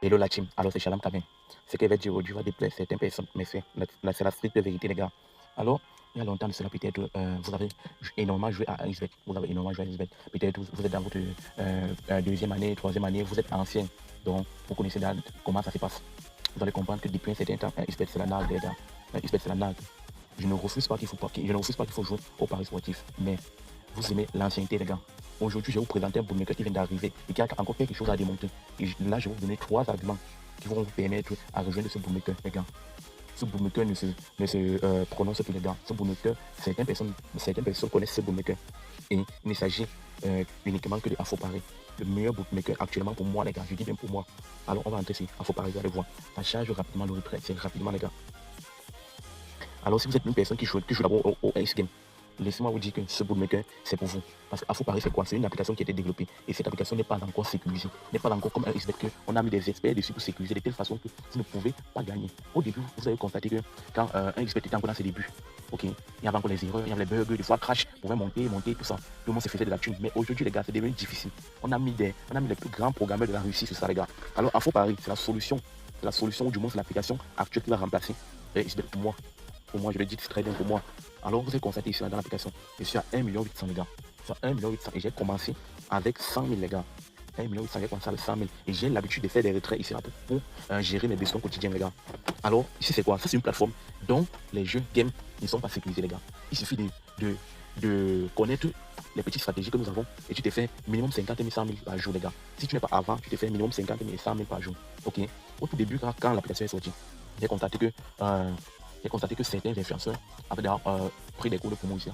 Hello la team, alors c'est Chalam Kavin. Ce que je vais dire aujourd'hui va déplaire certaines personnes, mais c'est la stricte vérité, les gars. Alors, il y a longtemps de cela, peut-être, vous avez énormément joué à XBet. Vous avez énormément joué à XBet. Peut-être vous êtes dans votre deuxième année, troisième année, vous êtes ancien. Donc, vous connaissez comment ça se passe. Vous allez comprendre que depuis un certain temps, XBet c'est la nargue, les gars. XBet c'est la nargue. Je ne refuse pas qu'il faut jouer au paris sportif, mais vous aimez l'ancienneté, les gars. Aujourd'hui, je vais vous présenter un bookmaker qui vient d'arriver et qui a encore quelque chose à démontrer. Et là, je vais vous donner 3 arguments qui vont vous permettre à rejoindre ce bookmaker, les gars. Ce bookmaker ne se prononce plus, les gars. Ce bookmaker, certaines personnes connaissent ce bookmaker. Et il ne s'agit uniquement que de Afopari. Le meilleur bookmaker actuellement pour moi, les gars. Je dis bien pour moi. Alors, on va entrer sur Afopari, vous allez voir. Ça charge rapidement le retrait. C'est rapidement, les gars. Alors, si vous êtes une personne qui joue d'abord au X Game, laissez-moi vous dire que ce bookmaker, c'est pour vous. Parce que Afopari, c'est quoi? C'est une application qui a été développée. Et cette application n'est pas encore sécurisée. N'est pas encore comme un XBet on a mis des experts dessus pour sécuriser de telle façon que vous ne pouvez pas gagner. Au début, vous avez constaté que quand un XBet était encore dans ses débuts, ok, il y avait encore les erreurs, il y avait les bugs, des fois crash, pouvait monter, tout ça. Tout le monde se faisait de la thune. Mais aujourd'hui, les gars, c'est devenu difficile. On a mis les plus grands programmeurs de la Russie sur ça, les gars. Alors, Afopari, c'est la solution. C'est la solution, ou du moins, c'est l'application actuelle qui va remplacer XBet pour moi. Pour moi, je le dis très bien pour moi. Alors, vous avez constaté ici dans l'application, je suis à 1 800 000, les gars. Sur 1 800 000 et j'ai commencé avec 100 000, les gars. 1 800 000, j'ai commencé avec 100 000. Et j'ai l'habitude de faire des retraits ici là pour gérer mes besoins quotidiens, les gars. Alors, ici, c'est quoi? Ça, c'est une plateforme dont les jeux game ne sont pas sécurisés, les gars. Il suffit de connaître les petites stratégies que nous avons et tu te fais minimum 50 000, 100 000 par jour, les gars. Si tu n'es pas avant, tu te fais minimum 50 000 et 100 000 par jour. Ok? Au tout début, quand l'application est sortie, j'ai constaté que certains influenceurs avaient déjà pris des cours de promo ici.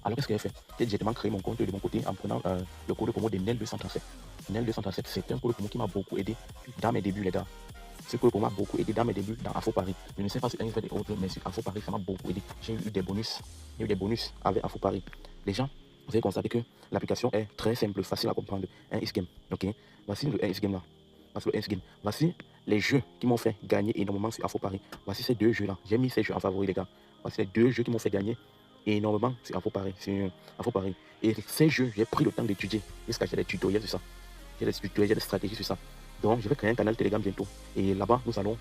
Alors qu'est-ce que j'ai fait? J'ai directement créé mon compte de mon côté en prenant le code de promo de NEL237. NEL237, c'est un code de promo qui m'a beaucoup aidé dans mes débuts, les gars. Ce code de promo m'a beaucoup aidé dans mes débuts dans Afopari. Je ne sais pas si un et autres, mais sur Afopari, ça m'a beaucoup aidé. J'ai eu des bonus. J'ai eu des bonus avec Afopari. Les gens, vous avez constaté que l'application est très simple, facile à comprendre. Un X-Game. Ok? Voici le X-Game là. Voici les jeux qui m'ont fait gagner énormément sur Afopari. Voici ces deux jeux là. J'ai mis ces jeux en favori, les gars. Voici les deux jeux qui m'ont fait gagner énormément sur Afopari. Et ces jeux, j'ai pris le temps d'étudier. Jusqu'à j'ai des tutoriels sur ça. J'ai des tutoriels, j'ai des stratégies sur ça. Donc, je vais créer un canal Telegram bientôt. Et là-bas, nous allons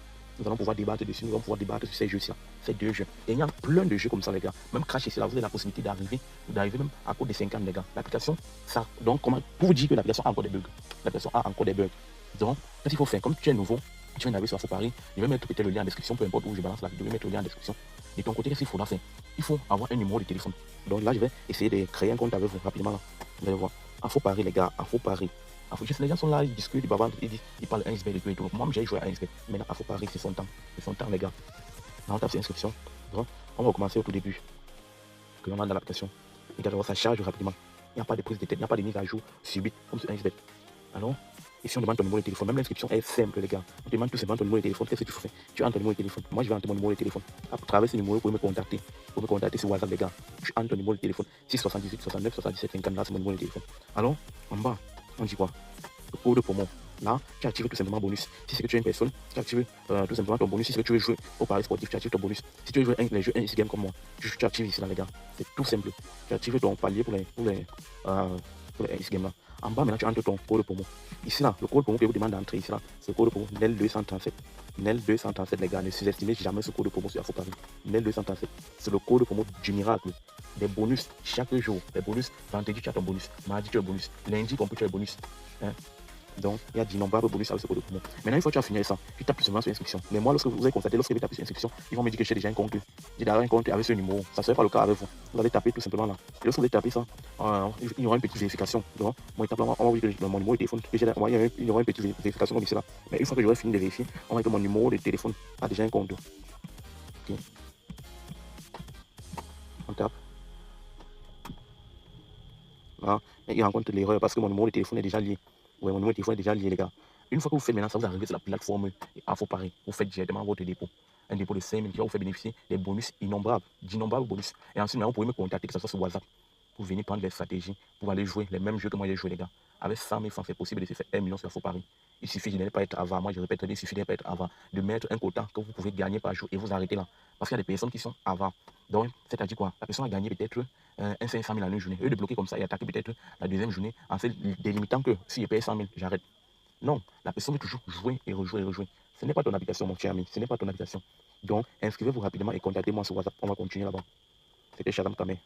pouvoir débattre dessus. Nous allons pouvoir débattre sur ces jeux-ci, ces deux jeux. Et il y a plein de jeux comme ça, les gars. Même Crash ici, là, vous avez la possibilité d'arriver même à cause des 50, les gars. L'application, ça. Donc, pour vous dire que l'application a encore des bugs. L'application a encore des bugs. Donc, qu'est-ce qu'il faut faire? Comme tu es nouveau, tu viens d'arriver sur Afopari, je vais mettre peut-être le lien en description, peu importe où je balance la vidéo, je vais mettre le lien en description. De ton côté, qu'est-ce qu'il faudra faire? Il faut avoir un numéro de téléphone. Donc là, je vais essayer de créer un compte avec vous rapidement. Là. Vous allez voir. Afopari, les gars, Afopari. Les gens sont là, ils discutent, ils bavardent, ils parlent 1xbet et tout. Moi, j'ai joué à 1xbet. Maintenant, Afopari, c'est son temps. C'est son temps, les gars. Là, on tape sur inscription. Donc, on va commencer au tout début. Que l'on a dans l'application. Regardez, ça charge rapidement. Il n'y a pas de prise de tête, il n'y a pas de mise à jour subite comme sur 1xbet. Alors, ici, on demande ton numéro de téléphone. Même l'inscription est simple, les gars. On te demande tout simplement ton numéro de téléphone. Qu'est-ce que tu fais? Tu as ton numéro de téléphone. Moi, je vais entrer mon numéro de téléphone. À travers ce numéro, vous pouvez me contacter. Vous pouvez me contacter sur WhatsApp, les gars. Je entre ton numéro de téléphone. 678 69 77 50. Là, c'est mon numéro de téléphone. Alors, en bas, on dit quoi? Le code promo. Là, tu actives tout simplement bonus. Si c'est que tu es une personne, tu actives tout simplement ton bonus. Si c'est que tu veux jouer au paris sportif, tu actives ton bonus. Si tu veux jouer les jeux 1 game comme moi, tu actives ici là, les gars. C'est tout simple. Tu actives ton palier pour les X game là. En bas, maintenant, tu entres ton code promo. Ici là, le code promo que vous demande d'entrer ici là, c'est le code promo NEL237. NEL237, les gars, ne sous-estimez jamais ce code promo sur Afopari. NEL237, c'est le code promo du miracle. Des bonus chaque jour. Des bonus. Vendredi, tu as ton bonus. Mardi, tu as le bonus. Lundi, compris, tu as le bonus. Hein? Donc, il y a d'innombrables bonus avec ce code promo. Maintenant, une fois que tu as fini ça, tu tapes plus souvent sur inscription. Mais moi, lorsque vous avez constaté, lorsque vous tapez sur inscription, ils vont me dire que j'ai déjà un compte. J'ai déjà un compte avec ce numéro. Ça ne serait pas le cas avec vous. Vous allez taper tout simplement là. Et lorsque vous allez taper ça, il y aura une petite vérification. Donc, moi, on va vous dire que mon numéro de téléphone, il y aura une petite vérification comme ici là. Mais une fois que j'aurai fini de vérifier, on va dire que mon numéro de téléphone a déjà un compte. Ok. On tape. Là, il rencontre l'erreur parce que mon numéro de téléphone est déjà lié. Ouais, mon numéro de téléphone est déjà lié, les gars. Une fois que vous faites maintenant ça, vous arrivez sur la plateforme Afopari. Vous faites directement votre dépôt. Un dépôt de 5 000 qui va vous faire bénéficier des bonus innombrables, d'innombrables bonus. Et ensuite, vous pouvez me contacter, que ce soit sur WhatsApp, pour venir prendre des stratégies, pour aller jouer les mêmes jeux que moi j'ai joué, les gars. Avec 100 000 francs, c'est possible de se faire 1 million sur Afopari. Il suffit de ne pas être avant. Moi, je répète, il suffit de ne pas être avant, de mettre un quota que vous pouvez gagner par jour et vous arrêtez là. Parce qu'il y a des personnes qui sont avant. Donc, c'est-à-dire quoi? La personne a gagné peut-être un 500 000 en une journée. Eux de bloquer comme ça et attaquer peut-être la deuxième journée en se délimitant que si je paye 100 000, j'arrête. Non, la personne veut toujours jouer et rejouer et rejouer. Ce n'est pas ton application, mon cher ami. Ce n'est pas ton application. Donc, inscrivez-vous rapidement et contactez-moi sur WhatsApp. On va continuer là-bas. C'était Shazam Kameh.